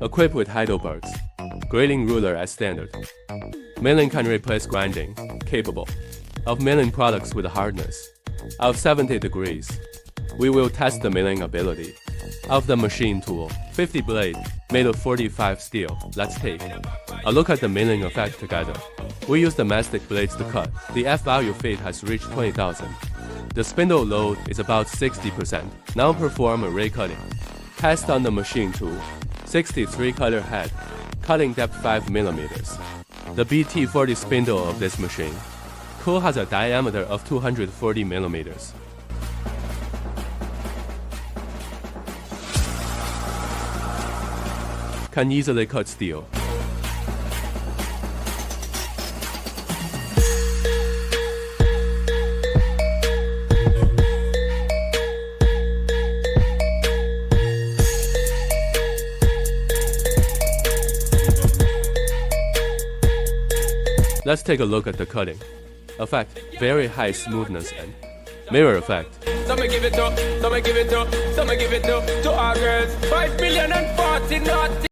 Equipped with Heidelbergs. Grading ruler as standard. Milling can replace grinding, capable of milling products with a hardness of 70 degrees. We will test the milling ability of the machine tool. 50 blade, made of 45 steel. Let's take a look at the milling effect together. We use the mastic blades to cut. The F-value feed has reached 20,000. The spindle load is about 60%. Now perform array cutting. Test on the machine tool. 63 color head. Cutting depth 5 mm. The BT40 spindle of this machine tool has a diameter of 240 mm. Can easily cut steel. Let's take a look at the cutting effect. Very high smoothness and mirror effect. Some give it up, some give it up, some give it up to our girls. 5 million and 40 naughty.